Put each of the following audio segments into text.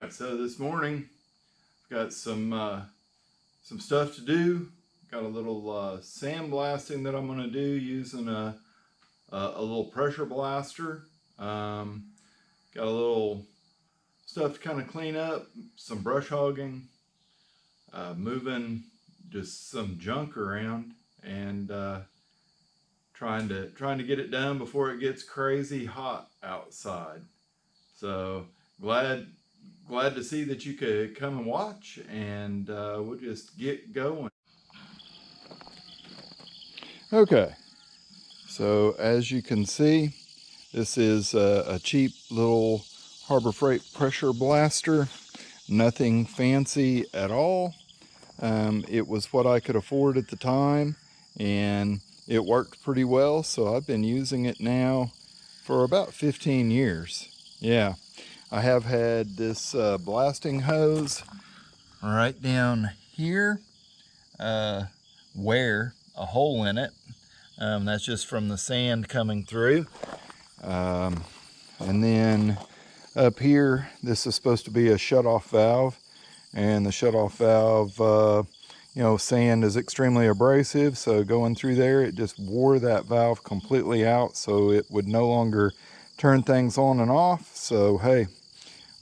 So this morning, I've got some stuff to do. Got a little sandblasting that I'm going to do using a little pressure blaster. Got a little stuff to kind of clean up, some brush hogging, moving just some junk around, and trying to get it done before it gets crazy hot outside. So glad to see that you could come and watch, and we'll just get going. Okay, so as you can see, this is a cheap little Harbor Freight pressure blaster. Nothing fancy at all. It was what I could afford at the time, and it worked pretty well, so I've been using it now for about 15 years. Yeah, I have had this blasting hose right down here, wear a hole in it. That's just from the sand coming through. And then up here, this is supposed to be a shut-off valve, and the shut-off valve, sand is extremely abrasive, so going through there, it just wore that valve completely out, so it would no longer turn things on and off. So hey,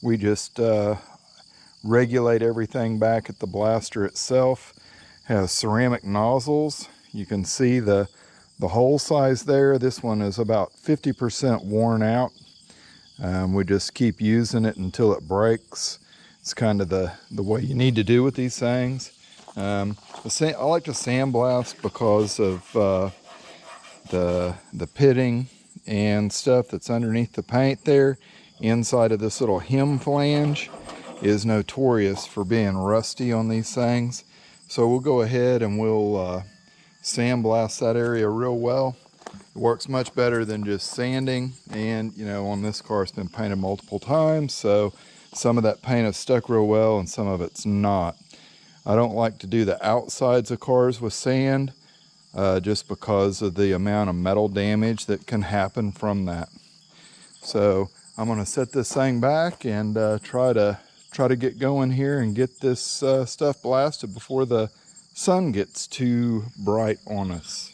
we just regulate everything back at the blaster itself. Has ceramic nozzles. You can see the hole size there. This one is about 50% worn out. We just keep using it until it breaks. It's kind of the way you need to do with these things. I like to sandblast because of the pitting and stuff that's underneath the paint there. Inside of this little hem flange is notorious for being rusty on these things. So we'll go ahead and we'll sandblast that area real well. It works much better than just sanding, and on this car it's been painted multiple times, so some of that paint has stuck real well and some of it's not. I don't like to do the outsides of cars with sand just because of the amount of metal damage that can happen from that. So I'm going to set this thing back and try to get going here and get this stuff blasted before the sun gets too bright on us.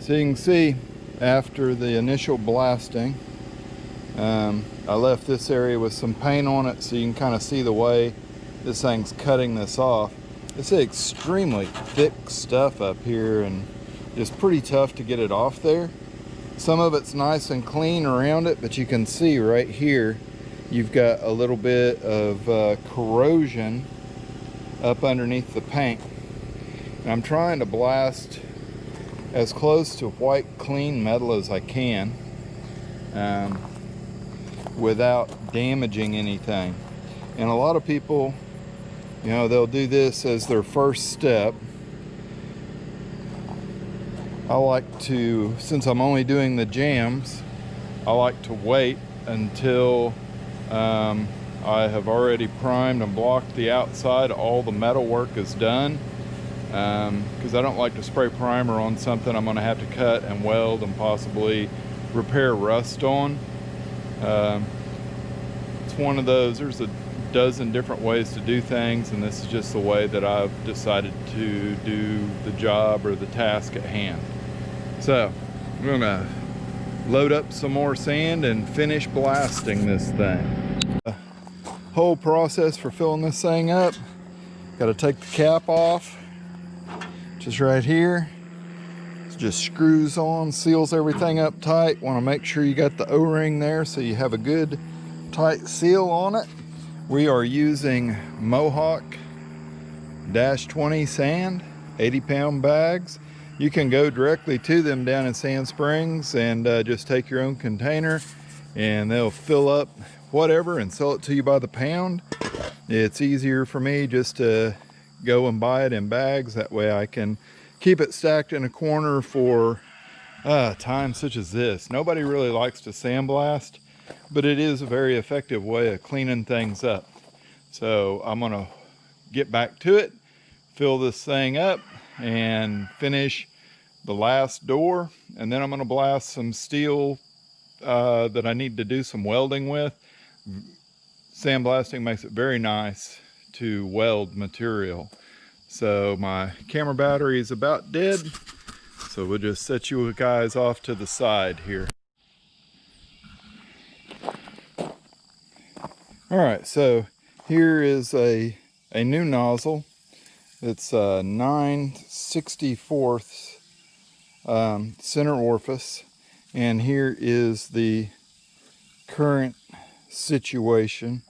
So you can see after the initial blasting, I left this area with some paint on it so you can kind of see the way this thing's cutting this off. It's extremely thick stuff up here and it's pretty tough to get it off there. Some of it's nice and clean around it, but you can see right here you've got a little bit of corrosion up underneath the paint. And I'm trying to blast as close to white clean metal as I can without damaging anything. And a lot of people, you know, they'll do this as their first step. I like to, since I'm only doing the jambs, I like to wait until I have already primed and blocked the outside, all the metal work is done, because I don't like to spray primer on something I'm going to have to cut and weld and possibly repair rust on. It's one of those, there's a dozen different ways to do things, and this is just the way that I've decided to do the job or the task at hand. So I'm going to load up some more sand and finish blasting this thing. The whole process for filling this thing up, got to take the cap off, just right here. It just screws on, seals everything up tight. Want to make sure you got the O-ring there so you have a good tight seal on it. We are using Mohawk -20 sand, 80-pound bags. You can go directly to them down in Sand Springs and just take your own container and they'll fill up whatever and sell it to you by the pound. It's easier for me just to go and buy it in bags. That way I can keep it stacked in a corner for times such as this. Nobody really likes to sandblast, but it is a very effective way of cleaning things up. So I'm gonna get back to it, fill this thing up and finish the last door, and then I'm going to blast some steel that I need to do some welding with. Sandblasting makes it very nice to weld material. So my camera battery is about dead, so we'll just set you guys off to the side here. Alright, so here is a new nozzle. It's a 9/64 center orifice, and here is the current situation.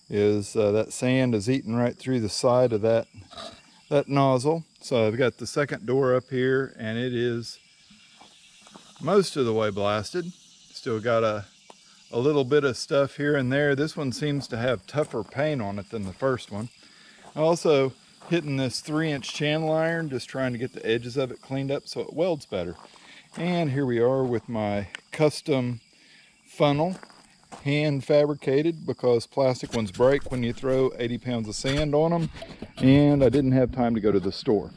Is that sand is eating right through the side of that nozzle. So I've got the second door up here, and it is most of the way blasted. Still got a little bit of stuff here and there. This one seems to have tougher paint on it than the first one. Also hitting this 3-inch channel iron, just trying to get the edges of it cleaned up so it welds better. And here we are with my custom funnel, hand fabricated, because plastic ones break when you throw 80 pounds of sand on them, and I didn't have time to go to the store.